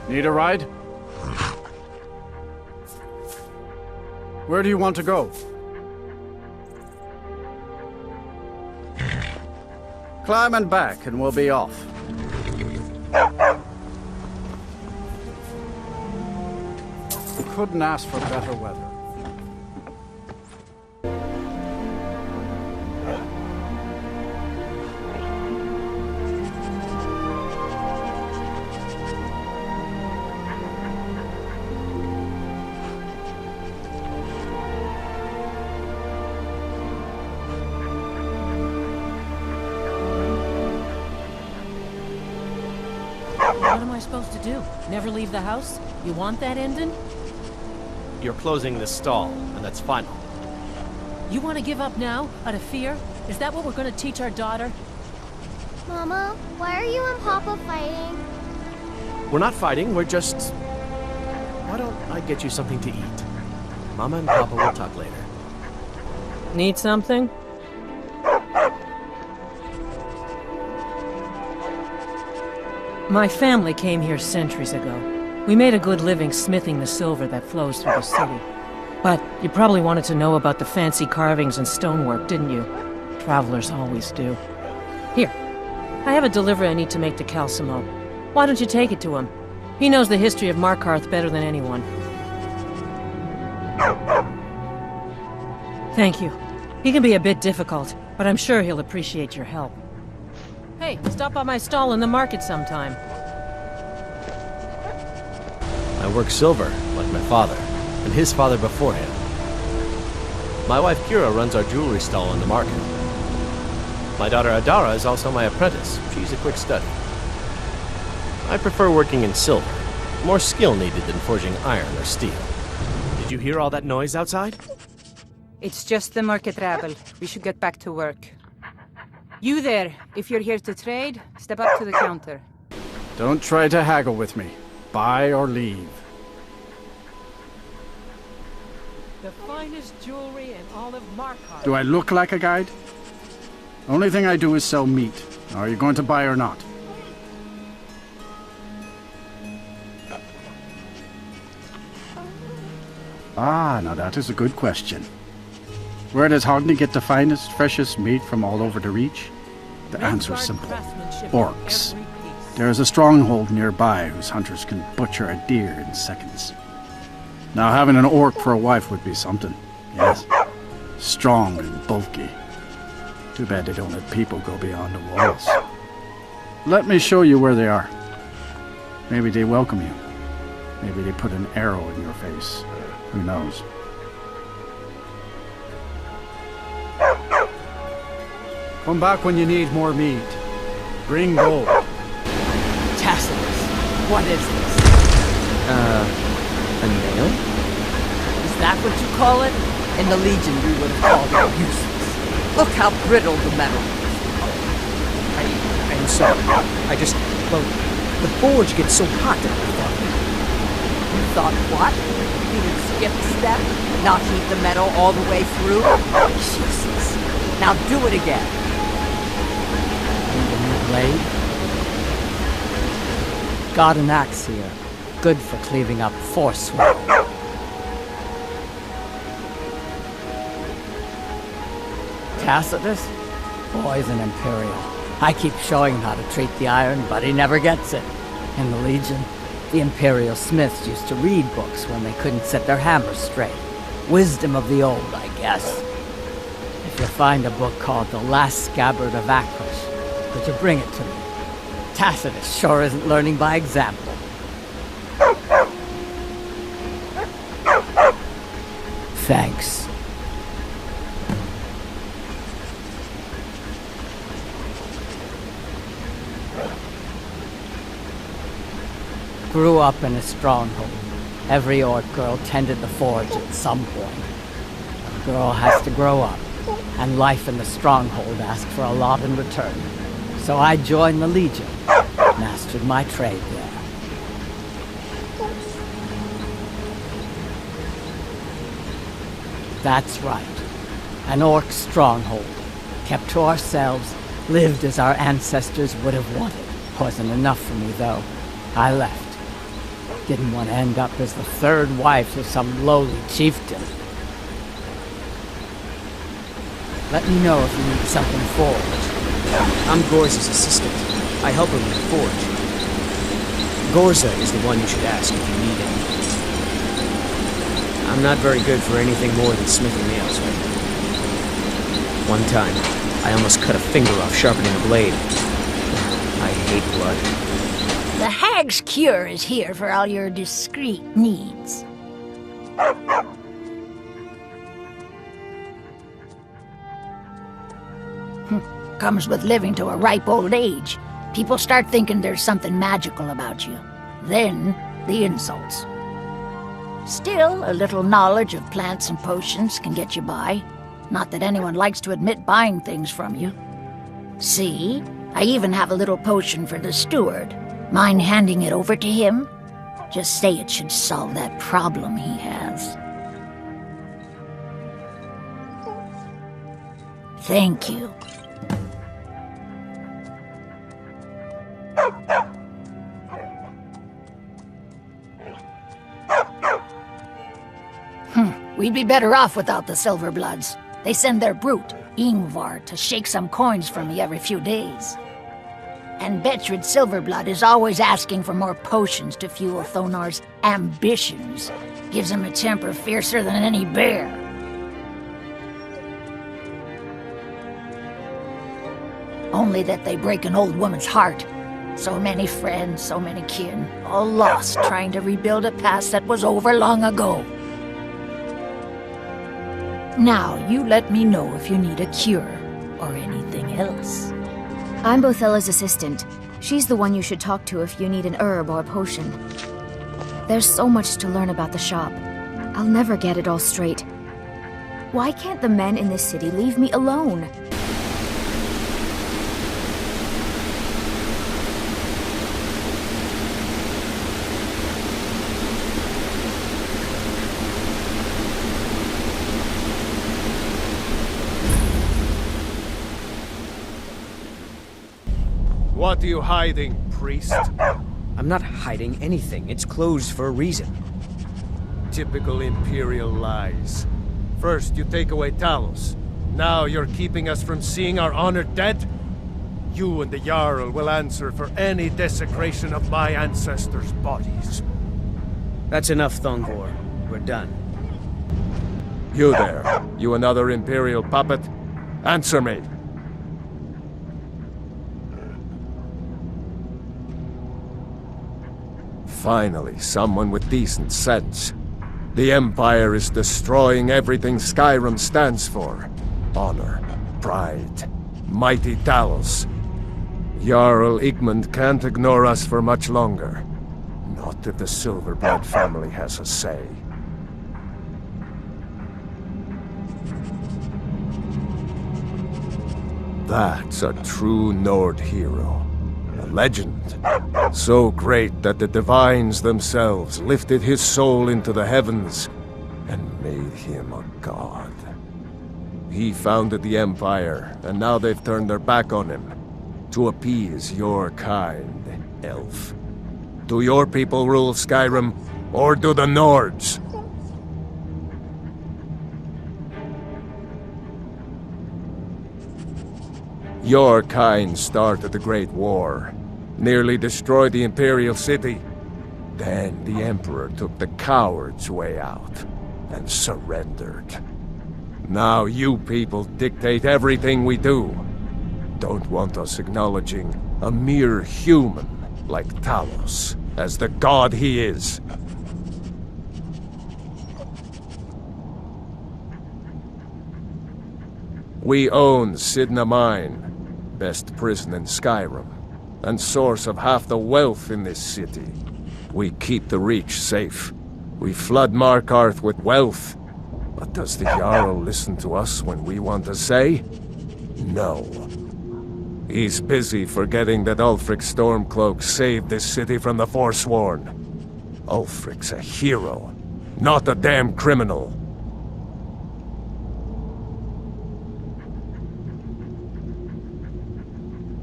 Need a ride? Where do you want to go? Climb and back and we'll be off. Couldn't ask for better weather. What am I supposed to do? Never leave the house? You want that ending? You're closing this stall, and that's final. You want to give up now, out of fear? Is that what we're going to teach our daughter? Mama, why are you and Papa fighting? We're not fighting, we're just... Why don't I get you something to eat? Mama and Papa will talk later. Need something? My family came here centuries ago. We made a good living smithing the silver that flows through the city. But you probably wanted to know about the fancy carvings and stonework, didn't you? Travelers always do. Here, I have a delivery I need to make to Calcimo. Why don't you take it to him? He knows the history of Markarth better than anyone. Thank you. He can be a bit difficult, but I'm sure he'll appreciate your help. Hey, stop by my stall in the market sometime. I work silver, like my father, and his father before him. My wife Kira runs our jewelry stall in the market. My daughter Adara is also my apprentice. She's a quick study. I prefer working in silver. More skill needed than forging iron or steel. Did you hear all that noise outside? It's just the market rabble. We should get back to work. You there, if you're here to trade, step up to the counter. Don't try to haggle with me. Buy or leave. The finest jewelry in all of Markarth. Do I look like a guide? Only thing I do is sell meat. Are you going to buy or not? Ah, now that is a good question. Where does Hogni get the finest, freshest meat from all over the Reach? The answer is simple. Orcs. There is a stronghold nearby whose hunters can butcher a deer in seconds. Now having an orc for a wife would be something, yes. Strong and bulky. Too bad they don't let people go beyond the walls. Let me show you where they are. Maybe they welcome you. Maybe they put an arrow in your face. Who knows? Come back when you need more meat. Bring gold. Tacitus, what is this? A nail? Is that what you call it? In the Legion, we would have called it useless. Look how brittle the metal is. I'm sorry. I just... well, the forge gets so hot that I thought... You thought what? You would skip a step? Not heat the metal all the way through? Jesus. Now do it again. Need a new blade? Got an axe here. Good for cleaving up forswear. Tacitus? Boy's an Imperial. I keep showing him how to treat the iron, but he never gets it. In the Legion, the Imperial smiths used to read books when they couldn't set their hammers straight. Wisdom of the old, I guess. If you find a book called The Last Scabbard of Akrosh, could you bring it to me? Tacitus sure isn't learning by example. Thanks. Grew up in a stronghold. Every orc girl tended the forge at some point. A girl has to grow up, and life in the stronghold asked for a lot in return. So I joined the Legion, mastered my trade there. That's right. An orc stronghold. Kept to ourselves, lived as our ancestors would have wanted. Wasn't enough for me, though. I left. Didn't want to end up as the third wife of some lowly chieftain. Let me know if you need something forged. I'm Gorza's assistant. I help her with the forge. Gorza is the one you should ask if you need anything. I'm not very good for anything more than smithing nails right now. One time, I almost cut a finger off sharpening a blade. I hate blood. The Hag's Cure is here for all your discreet needs. Comes with living to a ripe old age. People start thinking there's something magical about you. Then, the insults. Still, a little knowledge of plants and potions can get you by. Not that anyone likes to admit buying things from you. See? I even have a little potion for the steward. Mind handing it over to him? Just say it should solve that problem he has. Thank you. We'd be better off without the Silverbloods. They send their brute, Ingvar, to shake some coins from me every few days. And Betrid Silverblood is always asking for more potions to fuel Thonar's ambitions. Gives him a temper fiercer than any bear. Only that they break an old woman's heart. So many friends, so many kin, all lost trying to rebuild a past that was over long ago. Now, you let me know if you need a cure, or anything else. I'm Bothella's assistant. She's the one you should talk to if you need an herb or a potion. There's so much to learn about the shop. I'll never get it all straight. Why can't the men in this city leave me alone? What are you hiding, priest? I'm not hiding anything. It's closed for a reason. Typical Imperial lies. First, you take away Talos. Now you're keeping us from seeing our honored dead? You and the Jarl will answer for any desecration of my ancestors' bodies. That's enough, Thongvor. We're done. You there. You another Imperial puppet? Answer me. Finally, someone with decent sense. The Empire is destroying everything Skyrim stands for. Honor, pride, mighty Talos. Jarl Igmund can't ignore us for much longer. Not if the Silverblood family has a say. That's a true Nord hero. A legend. So great that the Divines themselves lifted his soul into the heavens and made him a god. He founded the Empire, and now they've turned their back on him. To appease your kind, elf. Do your people rule Skyrim, or do the Nords? Your kind started the Great War, nearly destroyed the Imperial City. Then the Emperor took the coward's way out, and surrendered. Now you people dictate everything we do. Don't want us acknowledging a mere human like Talos as the god he is. We own Sidna Mine, best prison in Skyrim, and source of half the wealth in this city. We keep the Reach safe. We flood Markarth with wealth. But does the Jarl listen to us when we want to say? No. He's busy forgetting that Ulfric Stormcloak saved this city from the Forsworn. Ulfric's a hero, not a damn criminal.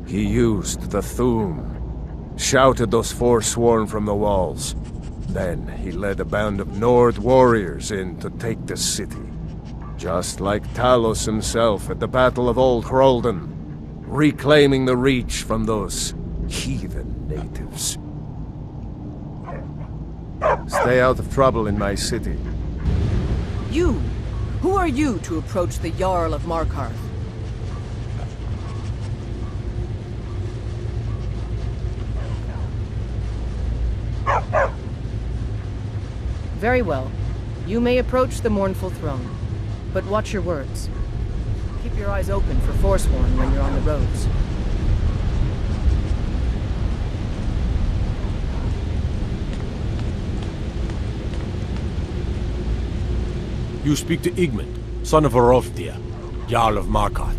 He used the Thu'um, shouted those Forsworn from the walls. Then he led a band of Nord warriors in to take the city. Just like Talos himself at the Battle of Old Hroldan, reclaiming the Reach from those heathen natives. Stay out of trouble in my city. You! Who are you to approach the Jarl of Markarth? Very well. You may approach the mournful throne, but watch your words. Keep your eyes open for Forsworn when you're on the roads. You speak to Igmund, son of Orolfdir, Jarl of Markarth.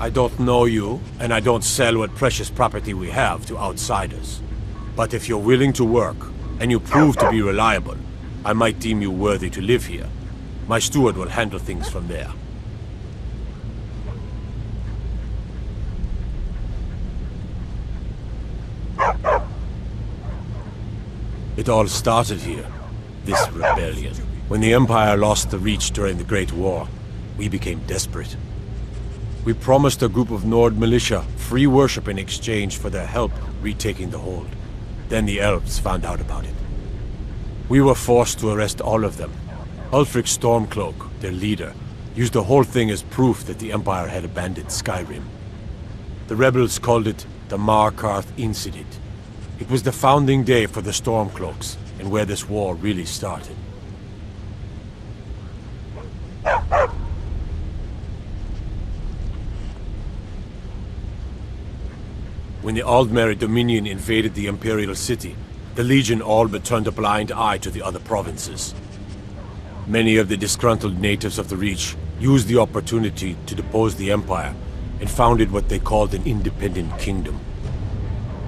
I don't know you, and I don't sell what precious property we have to outsiders. But if you're willing to work, and you prove to be reliable, I might deem you worthy to live here. My steward will handle things from there. It all started here, this rebellion. When the Empire lost the Reach during the Great War, we became desperate. We promised a group of Nord militia free worship in exchange for their help retaking the hold. Then the elves found out about it. We were forced to arrest all of them. Ulfric Stormcloak, their leader, used the whole thing as proof that the Empire had abandoned Skyrim. The rebels called it the Markarth Incident. It was the founding day for the Stormcloaks, and where this war really started. When the Aldmeri Dominion invaded the Imperial City, the Legion all but turned a blind eye to the other provinces. Many of the disgruntled natives of the Reach used the opportunity to depose the Empire and founded what they called an independent kingdom.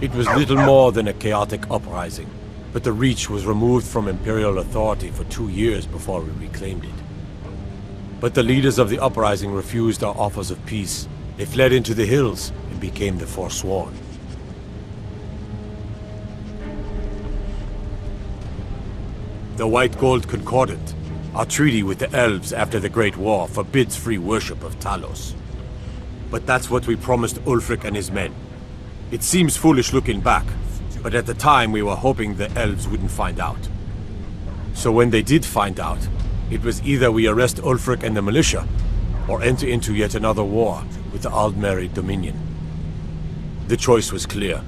It was little more than a chaotic uprising, but the Reach was removed from Imperial authority for 2 years before we reclaimed it. But the leaders of the uprising refused our offers of peace. They fled into the hills and became the Forsworn. The White Gold Concordant, our treaty with the elves after the Great War, forbids free worship of Talos. But that's what we promised Ulfric and his men. It seems foolish looking back, but at the time we were hoping the elves wouldn't find out. So when they did find out, it was either we arrest Ulfric and the militia, or enter into yet another war with the Aldmeri Dominion. The choice was clear,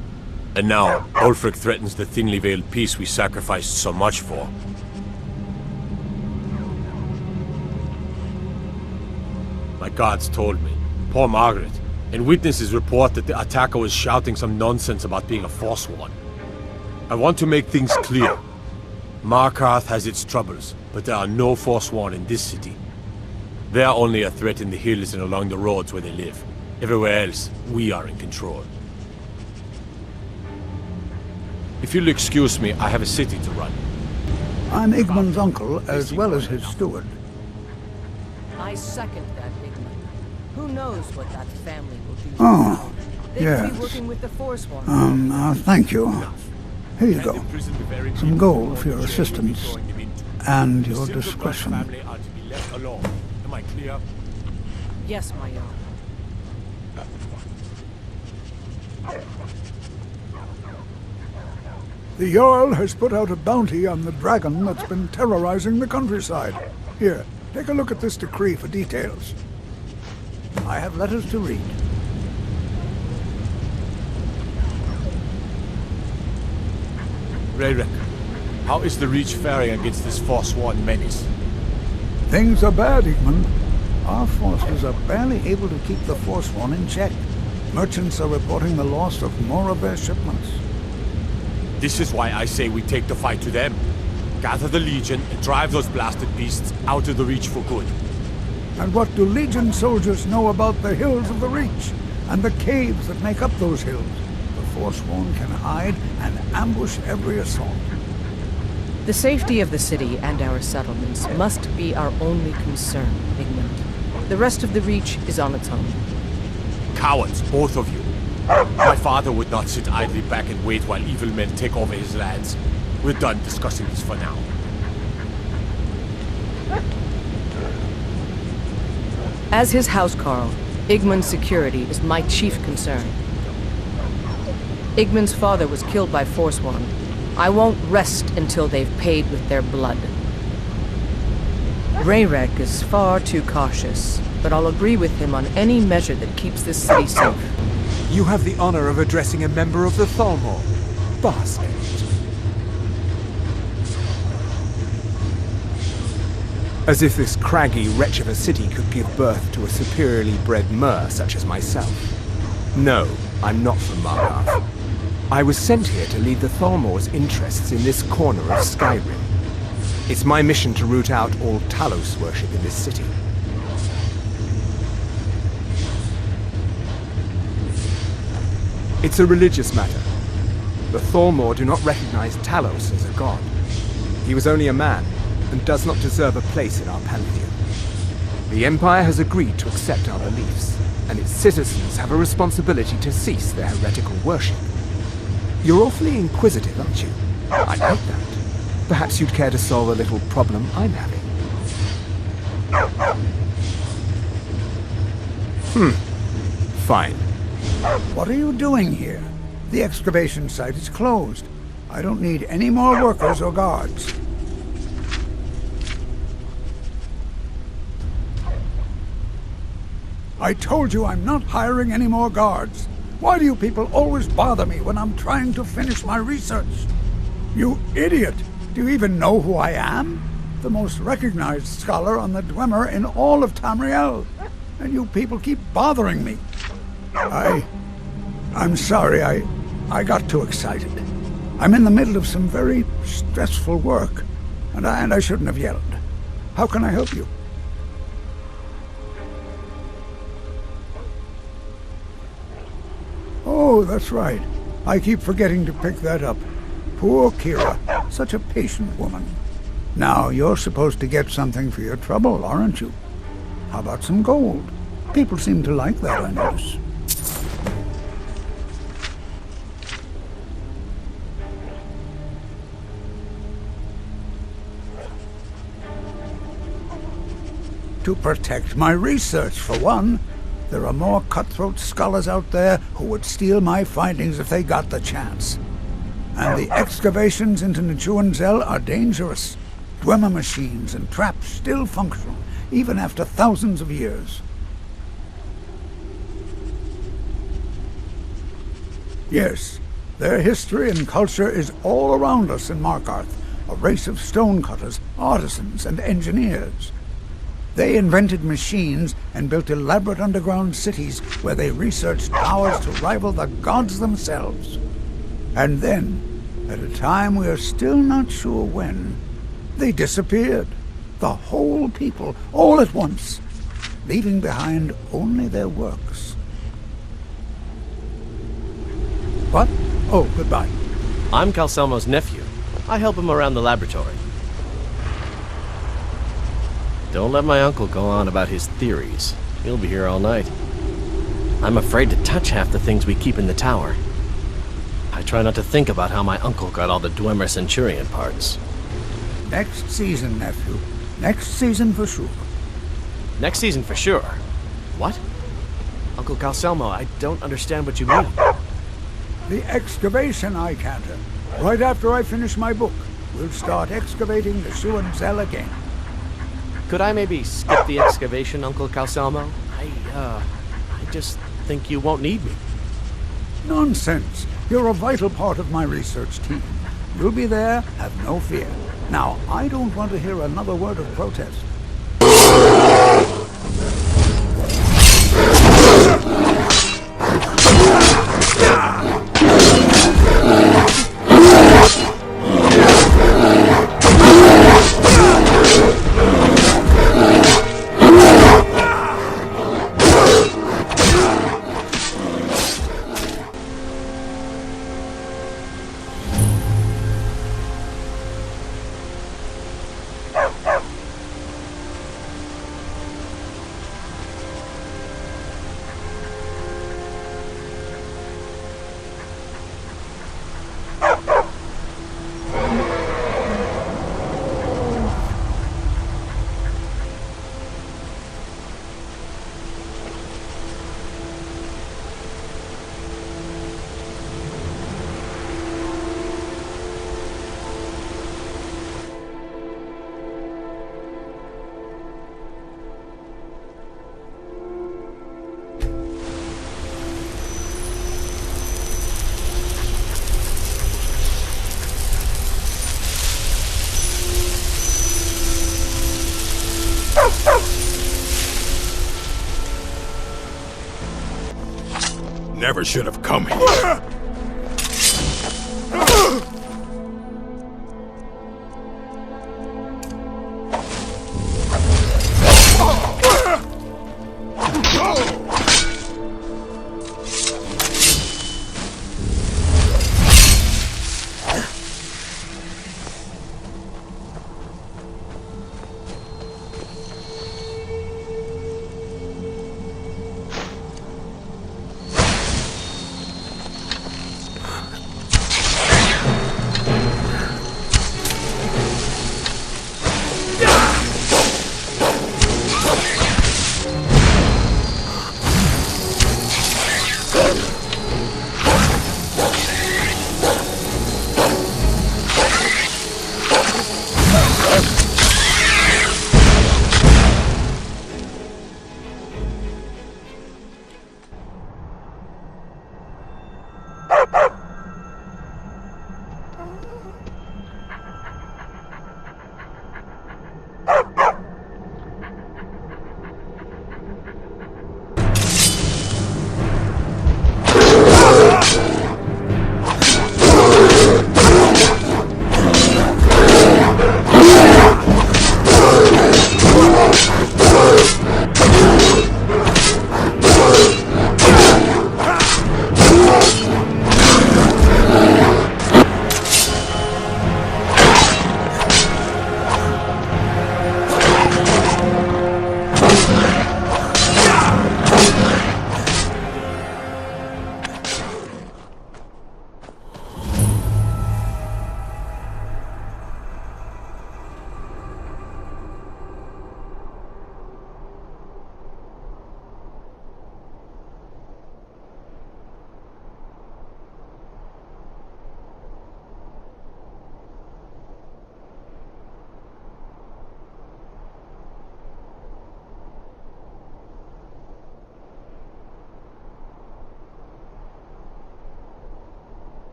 and now Ulfric threatens the thinly veiled peace we sacrificed so much for. My guards told me, poor Margaret, and witnesses report that the attacker was shouting some nonsense about being a Forsworn. I want to make things clear. Markarth has its troubles, but there are no Forsworn in this city. They are only a threat in the hills and along the roads where they live. Everywhere else, we are in control. If you'll excuse me, I have a city to run. I'm Igmund's uncle, as well as his steward. I second that, Igmund. Who knows what that family will do? Oh, They could yes. be working with the Forsworn. Thank you. Here you go. Some gold for your assistance and your discretion. Am I clear? Yes, my Jarl. The Jarl has put out a bounty on the dragon that's been terrorizing the countryside. Here, take a look at this decree for details. I have letters to read. Rayrick, how is the Reach faring against this Forsworn menace? Things are bad, Igmund. Our forces are barely able to keep the Forsworn in check. Merchants are reporting the loss of more of their shipments. This is why I say we take the fight to them. Gather the Legion and drive those blasted beasts out of the Reach for good. And what do Legion soldiers know about the hills of the Reach and the caves that make up those hills? The Forsworn can hide and ambush every assault. The safety of the city and our settlements must be our only concern, Igmund. The rest of the Reach is on its own. Cowards, both of you. My father would not sit idly back and wait while evil men take over his lands. We're done discussing this for now. As his housecarl, Igmund's security is my chief concern. Igmund's father was killed by Forsworn. I won't rest until they've paid with their blood. Rayrek is far too cautious, but I'll agree with him on any measure that keeps this city safe. You have the honor of addressing a member of the Thalmor. Basket. As if this craggy wretch of a city could give birth to a superiorly bred mer such as myself. No, I'm not from Markarth. I was sent here to lead the Thalmor's interests in this corner of Skyrim. It's my mission to root out all Talos worship in this city. It's a religious matter. The Thalmor do not recognize Talos as a god. He was only a man, and does not deserve a place in our pantheon. The Empire has agreed to accept our beliefs, and its citizens have a responsibility to cease their heretical worship. You're awfully inquisitive, aren't you? I like that. Perhaps you'd care to solve a little problem I'm having. Fine. What are you doing here? The excavation site is closed. I don't need any more workers or guards. I told you I'm not hiring any more guards. Why do you people always bother me when I'm trying to finish my research? You idiot! Do you even know who I am? The most recognized scholar on the Dwemer in all of Tamriel. And you people keep bothering me. I'm sorry, I got too excited. I'm in the middle of some very stressful work, and I shouldn't have yelled. How can I help you? Oh, that's right. I keep forgetting to pick that up. Poor Kira, such a patient woman. Now, you're supposed to get something for your trouble, aren't you? How about some gold? People seem to like that, I notice. To protect my research, for one. There are more cutthroat scholars out there who would steal my findings if they got the chance. And the excavations into Nichuanzel are dangerous. Dwemer machines and traps still function, even after thousands of years. Yes, their history and culture is all around us in Markarth, a race of stonecutters, artisans, and engineers. They invented machines and built elaborate underground cities where they researched powers to rival the gods themselves. And then, at a time we are still not sure when, they disappeared. The whole people, all at once, leaving behind only their works. What? Oh, goodbye. I'm Calcelmo's nephew. I help him around the laboratory. Don't let my uncle go on about his theories. He'll be here all night. I'm afraid to touch half the things we keep in the tower. I try not to think about how my uncle got all the Dwemer Centurion parts. Next season, nephew. Next season for sure. Next season for sure? What? Uncle Calcelmo, I don't understand what you mean. The excavation I canter. Right after I finish my book, we'll start excavating the Nichuanzel again. Could I maybe skip the excavation, Uncle Calcelmo? I just think you won't need me. Nonsense. You're a vital part of my research team. You'll be there, have no fear. Now, I don't want to hear another word of protest. Never should have come here.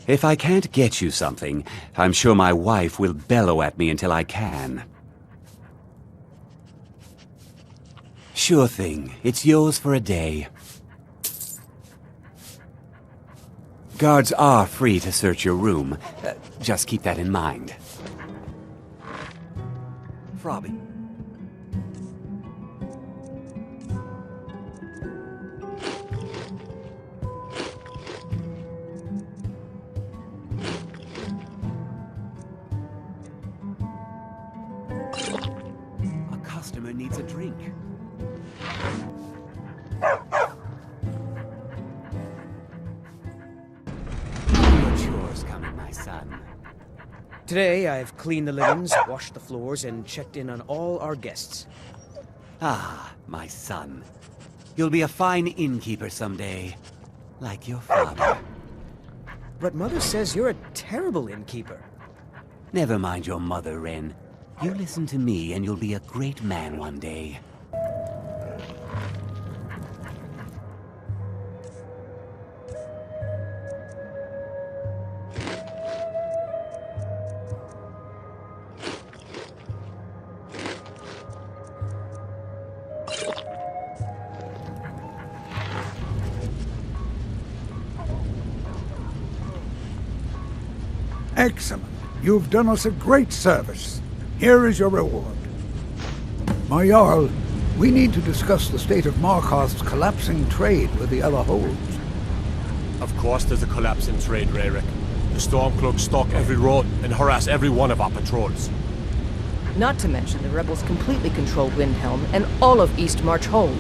If I can't get you something, I'm sure my wife will bellow at me until I can. Sure thing. It's yours for a day. Guards are free to search your room. Just keep that in mind. Frobby. A customer needs a drink. Your chores coming, my son. Today, I've cleaned the linens, washed the floors, and checked in on all our guests. Ah, my son. You'll be a fine innkeeper someday, like your father. But Mother says you're a terrible innkeeper. Never mind your mother, Ren. You listen to me and you'll be a great man one day. Excellent. You've done us a great service. Here is your reward. My Jarl, we need to discuss the state of Markarth's collapsing trade with the other holds. Of course there's a collapse in trade, Rayrick. The Stormcloaks stalk every road and harass every one of our patrols. Not to mention the rebels completely control Windhelm and all of East March Hold.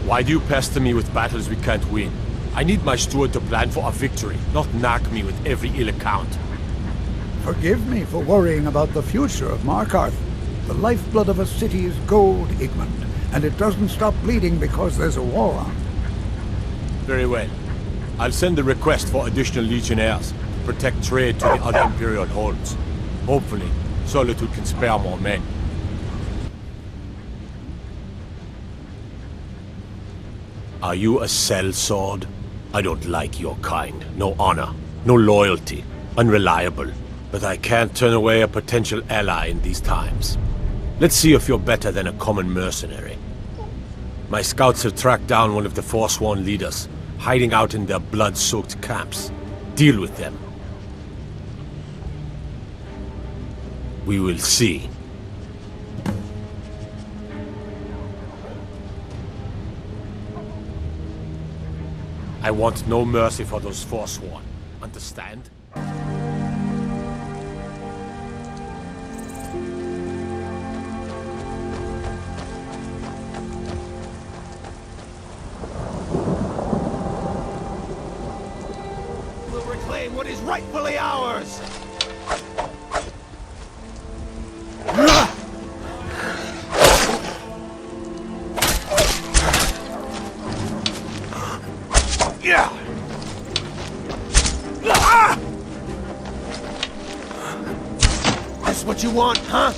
Why do you pester me with battles we can't win? I need my steward to plan for a victory, not knock me with every ill account. Forgive me for worrying about the future of Markarth. The lifeblood of a city is gold, Igmund, and it doesn't stop bleeding because there's a war on. Very well. I'll send a request for additional legionnaires to protect trade to the other Imperial holds. Hopefully, Solitude can spare more men. Are you a sellsword? I don't like your kind. No honor, no loyalty, unreliable. But I can't turn away a potential ally in these times. Let's see if you're better than a common mercenary. My scouts have tracked down one of the Forsworn leaders, hiding out in their blood-soaked camps. Deal with them. We will see. I want no mercy for those Forsworn. Understand? We'll reclaim what is rightfully ours! That's what you want, huh?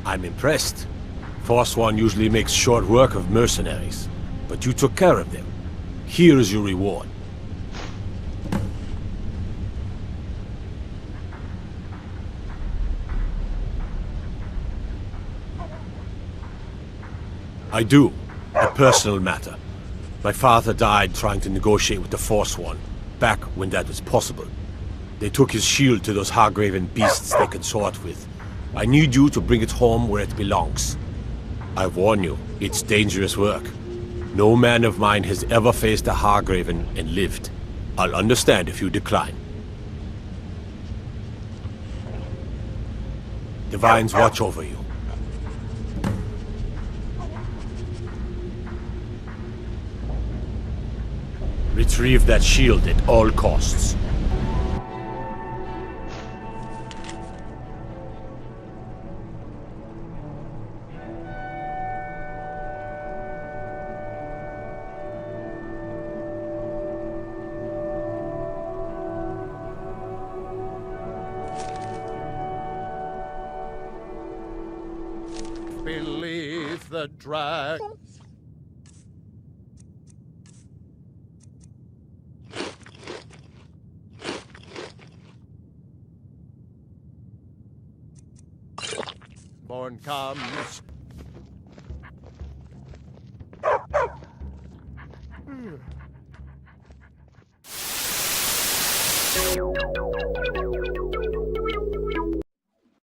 I'm impressed. Forsworn usually makes short work of mercenaries, but you took care of them. Here is your reward. I do. A personal matter. My father died trying to negotiate with the Forsworn, back when that was possible. They took his shield to those Hargraven beasts they consort with. I need you to bring it home where it belongs. I warn you, it's dangerous work. No man of mine has ever faced a Hargraven and lived. I'll understand if you decline. Divines watch over you. Retrieve that shield at all costs. Believe the drag. Morn comes.